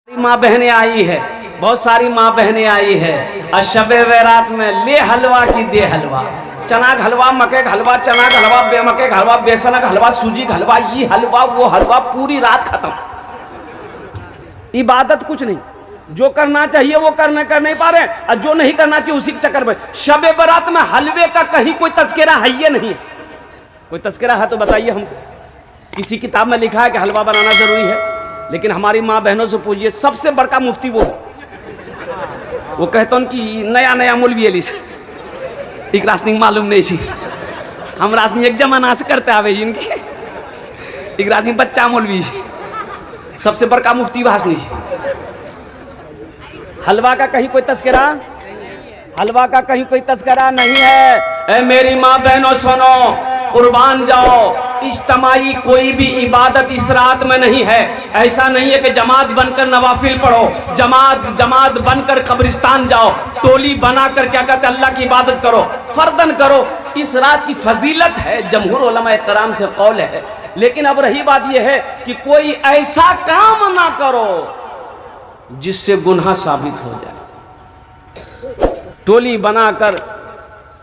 माँ बहनें आई है, बहुत सारी माँ बहनें आई है। और शबे वरात में ले हलवा की दे हलवा, चना का हलवा, मके का हलवा, चना का हलवा, बेमके का हलवा, बेसन का हलवा, सूजी का हलवा, ये हलवा वो हलवा, पूरी रात खत्म। इबादत कुछ नहीं, जो करना चाहिए वो कर नहीं पा रहे, और जो नहीं करना चाहिए उसी के चक्कर में। शबे बरात में हलवे का कहीं कोई तस्करा है ये नहीं है। कोई तस्करा है तो बताइए हमको। किसी किताब में लिखा है कि हलवा बनाना जरूरी है, लेकिन हमारी माँ बहनों से पूछिए, सबसे बड़का मुफ्ती वो कहते हैं कि नया नया मौलवी अली से एक रासनी मालूम नहीं सी, हम रासनी एक जमाना से करते आवे जिनकी एक रासनी बच्चा मौलवी, सबसे बड़का मुफ्ती भाषणी। हलवा का कहीं कोई तस्करा, हलवा का कहीं कोई तस्करा नहीं है। मेरी माँ बहनों सुनो, कुर्बान जाओ। इज्तिमाई कोई भी इबादत इस रात में नहीं है। ऐसा नहीं है कि जमात बनकर नवाफिल पढ़ो, जमात बनकर कब्रिस्तान जाओ, टोली बनाकर क्या कहते अल्लाह की इबादत करो, फर्दन करो। इस रात की फजीलत है, जमहूर उलमा कराम से कौल है। लेकिन अब रही बात यह है कि कोई ऐसा काम ना करो जिससे गुनाह साबित हो जाए। टोली बनाकर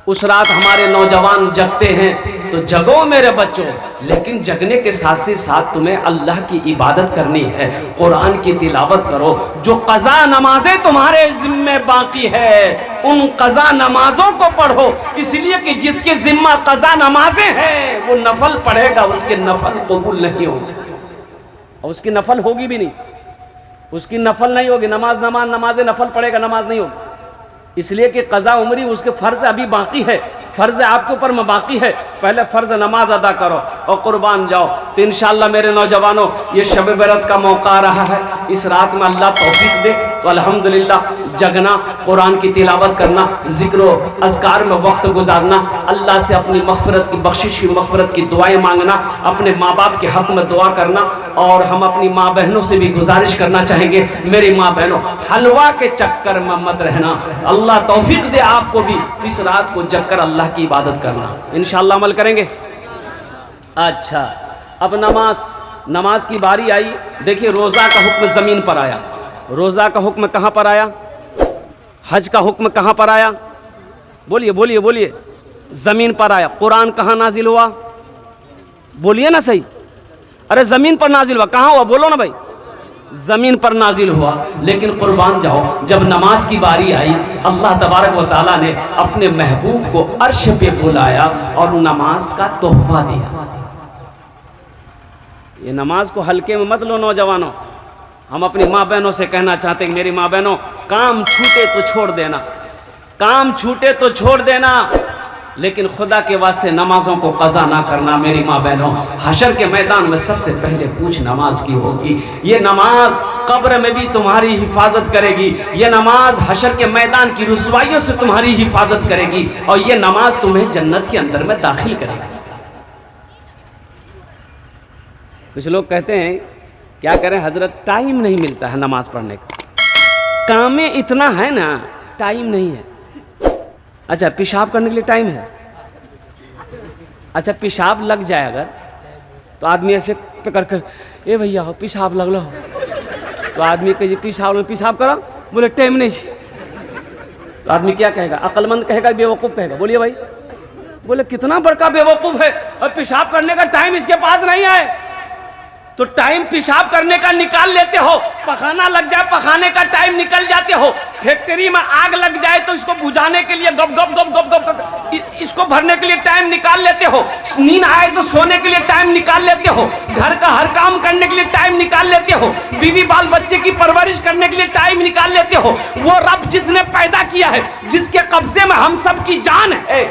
उस रात हमारे नौजवान जगते हैं, तो जगो मेरे बच्चों, लेकिन जगने के साथ साथ तुम्हें अल्लाह की इबादत करनी है, कुरान की तिलावत करो। जो कज़ा नमाजें तुम्हारे जिम्मे बाकी है, उन कज़ा नमाजों को पढ़ो, इसलिए कि जिसके जिम्मा कज़ा नमाजें हैं वो नफल पढ़ेगा, उसके नफल कबूल नहीं होंगे, और उसकी नफल होगी भी नहीं, उसकी नफल नहीं होगी। नमाज नफल पढ़ेगा, नमाज नहीं होगी, इसलिए कि कज़ा उम्री उसके फ़र्ज़ अभी बाकी है, फ़र्ज़ आपके ऊपर में बाकी है। पहले फ़र्ज़ नमाज अदा करो और कुर्बान जाओ। तो इंशाअल्लाह मेरे नौजवानों, ये शब बरत का मौका आ रहा है, इस रात में अल्लाह तौफीक दे तो अल्हम्दुलिल्लाह जगना, कुरान की तिलावत करना, ज़िक्र अज़कार में वक्त गुजारना, अल्लाह से अपनी मग़फ़िरत की बख्शिश की मग़फ़िरत की दुआएँ मांगना, अपने माँ बाप के हक़ में दुआ करना। और हम अपनी माँ बहनों से भी गुजारिश करना चाहेंगे, मेरी माँ बहनों हलवा के चक्कर में मत रहना। अल्लाह तौफीक दे आपको भी इस रात को जग कर अल्लाह की इबादत करना। इंशाअल्लाह अमल करेंगे। अच्छा, अब नमाज की बारी आई। देखिए, रोज़ा का हुक्म ज़मीन पर आया, रोज़ा का हुक्म कहाँ पर आया, हज का हुक्म कहाँ पर आया, बोलिए बोलिए बोलिए। ज़मीन पर आया। कुरान कहाँ नाजिल हुआ, बोलिए ना सही। अरे ज़मीन पर नाजिल हुआ, कहाँ हुआ, बोलो ना भाई। ज़मीन पर नाजिल हुआ। लेकिन कुर्बान जाओ, जब नमाज की बारी आई, अल्लाह तबारक व तआला ने अपने महबूब को अर्श पे बुलाया और नमाज का तोहफा दिया। ये नमाज को हल्के में मत लो नौजवानों। हम अपनी माँ बहनों से कहना चाहते हैं, मेरी माँ बहनों, काम छूटे तो छोड़ देना, काम छूटे तो छोड़ देना, लेकिन खुदा के वास्ते नमाजों को कज़ा ना करना। मेरी माँ बहनों, हशर के मैदान में सबसे पहले पूछ नमाज की होगी। ये नमाज कब्र में भी तुम्हारी हिफाजत करेगी, ये नमाज हशर के मैदान की रुसवाइयों से तुम्हारी हिफाजत करेगी, और ये नमाज तुम्हें जन्नत के अंदर में दाखिल करेगी। कुछ लोग कहते हैं क्या करें हजरत, टाइम नहीं मिलता है नमाज पढ़ने का, काम में इतना है ना, टाइम नहीं है। अच्छा, पेशाब करने के लिए टाइम है। अच्छा, पेशाब लग जाए अगर, तो आदमी ऐसे पकड़ कर, ए भैया हो पेशाब लग लो, तो आदमी कहिए पेशाब करो, बोले टाइम नहीं, तो आदमी क्या कहेगा, अक्लमंद कहेगा, बेवकूफ़ कहेगा। बोलिए भाई, बोले कितना बड़का बेवकूफ़ है, और पेशाब करने का टाइम इसके पास नहीं है। तो टाइम पेशाब करने का निकाल लेते हो, पखाना लग जाए पखाने का टाइम निकल जाते हो, फैक्ट्री में आग लग जाए तो इसको बुझाने के लिए गप गप गप गप गप इसको भरने के लिए टाइम निकाल लेते हो, नींद आए तो सोने के लिए टाइम निकाल लेते हो, घर का हर काम करने के लिए टाइम निकाल लेते हो, बीवी बाल बच्चे की परवरिश करने के लिए टाइम निकाल लेते हो। वो रब जिसने पैदा किया है, जिसके कब्जे में हम सब की जान है,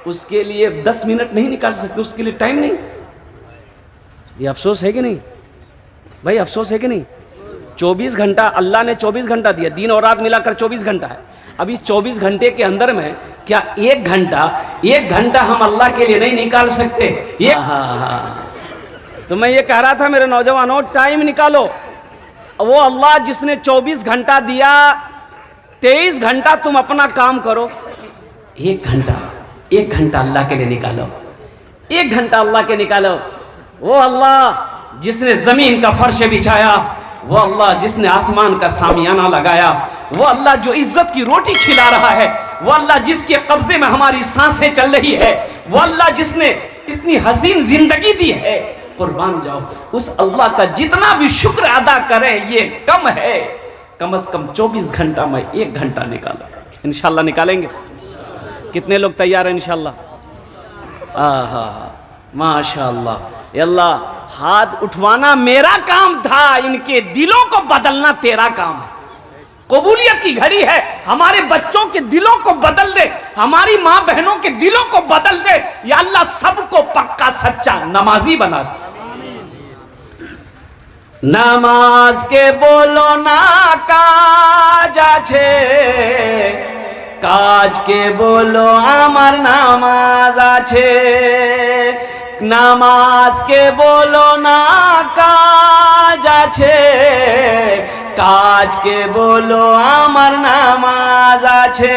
उसके लिए 10 मिनट नहीं निकाल सकते, उसके लिए टाइम नहीं। ये अफसोस है कि नहीं भाई, अफसोस है कि नहीं। 24 घंटा अल्लाह ने 24 घंटा दिया, दिन और रात मिलाकर 24 घंटा है। अब इस 24 घंटे के अंदर में क्या एक घंटा हम अल्लाह के लिए नहीं निकाल सकते? ये तो मैं ये कह रहा था मेरे नौजवानों, टाइम निकालो। वो अल्लाह जिसने 24 घंटा दिया, 23 घंटा तुम अपना काम करो, एक घंटा अल्लाह के लिए निकालो, एक घंटा अल्लाह के निकालो। वो अल्लाह जिसने जमीन का फर्श बिछाया, वो अल्लाह जिसने आसमान का सामियाना लगाया, वो अल्लाह जो इज्जत की रोटी खिला रहा है, वो अल्लाह जिसके कब्जे में हमारी सांसें चल रही है, वो अल्लाह जिसने इतनी हसीन जिंदगी दी है, कुर्बान जाओ उस अल्लाह का जितना भी शुक्र अदा करें ये कम है। कम से कम 24 घंटा में 1 घंटा निकालो, इंशाल्लाह निकालेंगे। कितने लोग तैयार हैं इंशाल्लाह? आहा माशाअल्लाह। अल्लाह हाथ उठवाना मेरा काम था, इनके दिलों को बदलना तेरा काम है। कबूलियत की घड़ी है, हमारे बच्चों के दिलों को बदल दे, हमारी माँ बहनों के दिलों को बदल दे। या अल्लाह सबको पक्का सच्चा नमाजी बना दे। नामाज के बोलो ना काज आछे, काज के बोलो आमार नामाज आछे। नामाज के बोलो ना काज आछे, काज के बोलो आमार नामाज आछे।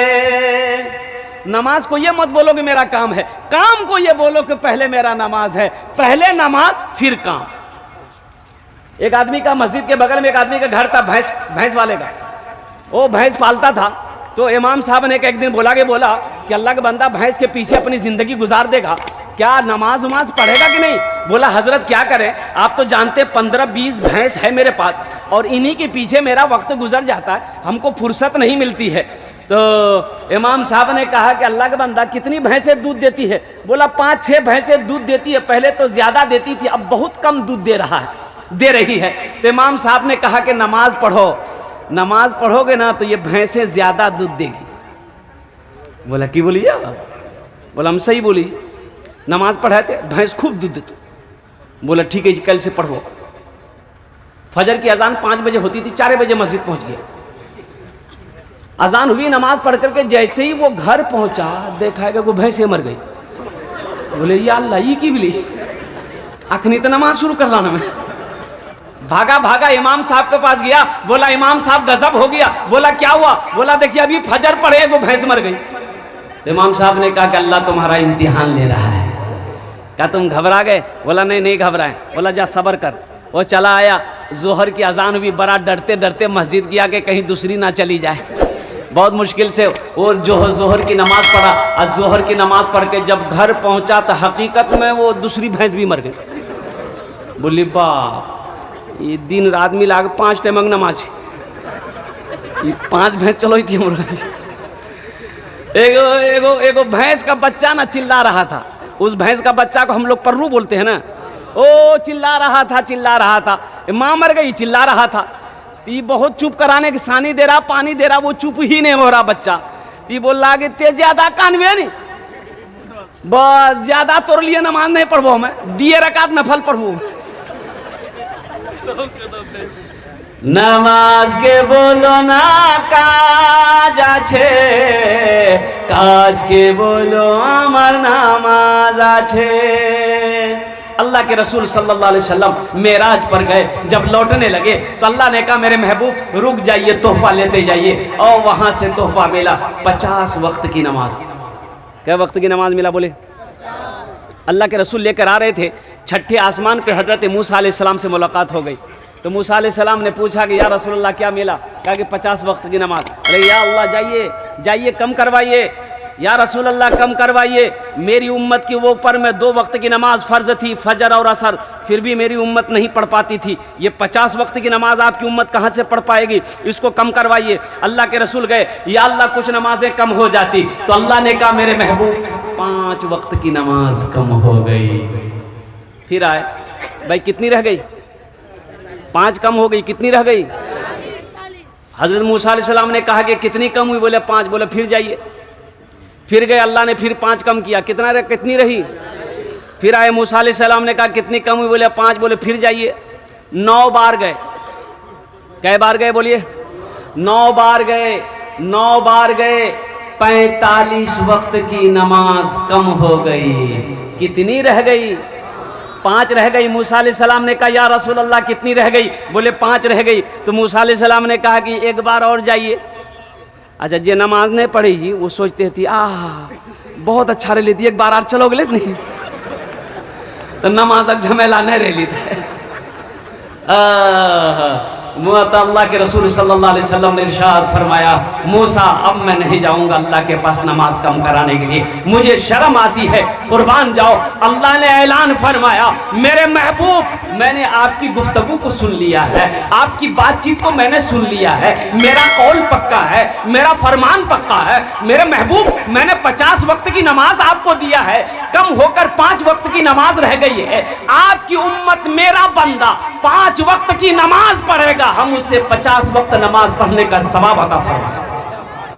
नमाज को ये मत बोलो कि मेरा काम है, काम को ये बोलो कि पहले मेरा नमाज है। पहले नमाज फिर काम। एक आदमी का मस्जिद के बगल में एक आदमी का घर था, भैंस वाले का। वो भैंस पालता था, तो इमाम साहब ने एक दिन बोला कि अल्लाह का बंदा भैंस के पीछे अपनी ज़िंदगी गुजार देगा, क्या नमाज वमाज पढ़ेगा कि नहीं? बोला हज़रत क्या करें, आप तो जानते 15-20 भैंस है मेरे पास और इन्हीं के पीछे मेरा वक्त गुजर जाता है, हमको फुर्सत नहीं मिलती है। तो इमाम साहब ने कहा कि अल्लाह का बंदा कितनी भैंसें दूध देती है? बोला 5-6 भैंसें दूध देती है, पहले तो ज़्यादा देती थी, अब बहुत कम दूध दे रही है। तो इमाम साहब ने कहा कि नमाज पढ़ो, नमाज पढ़ोगे ना तो ये भैंसें ज़्यादा दूध देगी। बोला कि बोली जा? बोला हम सही बोली, नमाज पढ़ाते भैंस खूब दूध देती। बोला ठीक है जी, कल से पढ़ो। फजर की अजान 5 बजे होती थी, 4 बजे मस्जिद पहुंच गया। अजान हुई, नमाज पढ़ करके जैसे ही वो घर पहुंचा, देखा है कि वो भैंसें मर गई। बोले या अल्लाह ये की बिली, अखनी तो नमाज शुरू कर लाना। मैं भागा इमाम साहब के पास गया, बोला इमाम साहब गजब हो गया। बोला क्या हुआ? बोला देखिए अभी फजर पढ़े वो भैंस मर गई। तो इमाम साहब ने कहा कि अल्लाह तुम्हारा इम्तिहान ले रहा है। क्या तुम घबरा गए? बोला नहीं घबराए। बोला जा सब्र कर। वो चला आया, जोहर की अजान हुई, बड़ा डरते डरते मस्जिद गया कि कहीं दूसरी ना चली जाए। बहुत मुश्किल से वो जो जोहर की नमाज पढ़ा, और जोहर की नमाज पढ़ के जब घर पहुंचा तो हकीकत में वो दूसरी भैंस भी मर गई। बोली बाप, ये दिन रात मिला के 5 टाइम नमाज, ये 5 भैंस चलो थी। एगो भैंस का बच्चा ना चिल्ला रहा था, उस भैंस का बच्चा को हम लोग पर्रू बोलते हैं ना, ओ चिल्ला रहा था, माँ मर गई, चिल्ला रहा था। ती बहुत चुप कराने की सानी दे रहा, पानी दे रहा, वो चुप ही नहीं हो रहा बच्चा। ती बोल रहा कि ते ज्यादा कानवे नहीं, बस ज्यादा तोड़ लिए नमाज नहीं पढ़बो, मैं दिए रकात नफल पढ़बू। नमाज के बोलो ना काज आछे, काज के बोलो आमार नामाज आछे। अल्लाह के रसूल सल्लल्लाहु अलैहि वसल्लम मेराज पर गए, जब लौटने लगे तो अल्लाह ने कहा मेरे महबूब रुक जाइए, तोहफा लेते जाइए। और वहाँ से तोहफा मिला 50 वक्त की नमाज। क्या वक्त की नमाज मिला? बोले अल्लाह के रसूल लेकर आ रहे थे, छठे आसमान पर हजरत मूसा अलैहिस्सलाम से मुलाकात हो गई। तो मूसा अलैहिस्सलाम ने पूछा कि या रसूलल्लाह क्या मिला? कहा कि 50 वक्त की नमाज। अरे या अल्लाह जाइए कम करवाइए, या रसूलल्लाह कम करवाइए। मेरी उम्मत के ऊपर में 2 वक्त की नमाज फ़र्ज थी, फजर और असर, फिर भी मेरी उम्मत नहीं पढ़ पाती थी। ये 50 वक्त की नमाज आपकी उम्मत कहाँ से पढ़ पाएगी? इसको कम करवाइए। अल्लाह के रसूल गए, या अल्लाह कुछ नमाजें कम हो जाती। तो अल्लाह ने कहा मेरे महबूब 5 वक्त की नमाज कम हो गई। फिर आए, भाई कितनी रह गई? 5 कम हो गई, कितनी रह गई? हजरत मूसा अलैहिस्सलाम ने कहा कि कितनी कम हुई? बोले 5। बोले फिर जाइए। फिर गए, अल्लाह ने फिर 5 कम किया, कितनी रही? फिर आए, मूसा अलैहिस्सलाम ने कहा कितनी कम हुई? बोले 5। बोले फिर जाइए। 9 बार गए। कै बार गए? बोलिए 9 बार गए। 9 बार गए, 45 वक्त की नमाज कम हो गई। कितनी रह गई? 5 रह गई। मूसा अलैहिस्सलाम ने कहा या रसूल अल्लाह कितनी रह गई? बोले 5 रह गई। तो मूसा अलैहिस्सलाम ने कहा कि एक बार और जाइए। अच्छा जे नमाज नहीं पढ़ी जी वो सोचते थी बहुत अच्छा रह ली थी, एक बार और चलोगे ले नहीं तो नमाज झमेला नहीं रह ली थे। अल्लाह के रसूल सल्लल्लाहु अलैहि वसल्लम ने इरशाद फरमाया, मूसा अब मैं नहीं जाऊंगा अल्लाह के पास नमाज कम कराने के लिए, मुझे शर्म आती है, कुर्बान जाओ। अल्लाह ने ऐलान फरमाया, मेरे महबूब मैंने आपकी गुफ्तगू को सुन लिया है, आपकी बातचीत को मैंने सुन लिया है, मेरा कौल पक्का है, मेरा फरमान पक्का है। मेरे महबूब मैंने 50 वक्त की नमाज आपको दिया है, कम होकर 5 वक्त की नमाज रह गई है। आपकी उम्मत मेरा बंदा 5 वक्त की नमाज पढ़ेगा, हम उससे 50 वक्त नमाज पढ़ने का सवाब अता फरमाएंगे।